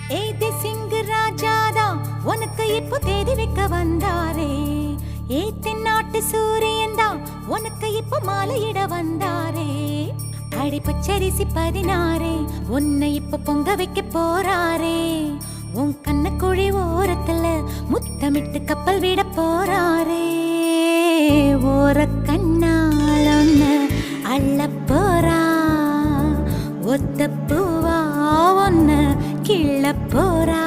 ஏதி சிங் ராஜாதா உனக்கு இப்போ தேதி வைக்க வந்தாரே. தென்னாட்டு சூரியன் தான் உனக்கு இப்போ மாலையிட வந்தாரே. அடி பச்சரிசி 16 உன்னை இப்போ பொங்க வைக்க போறாரே. உன் கண்ண குழி ஓரத்துல முத்தமிட்டு கப்பல் விட போறாரே. ஓர கண்ணால் ஒன்னு அள்ள போறா. ஒத்த பூவா ஒன்னு கிள்ள போறா.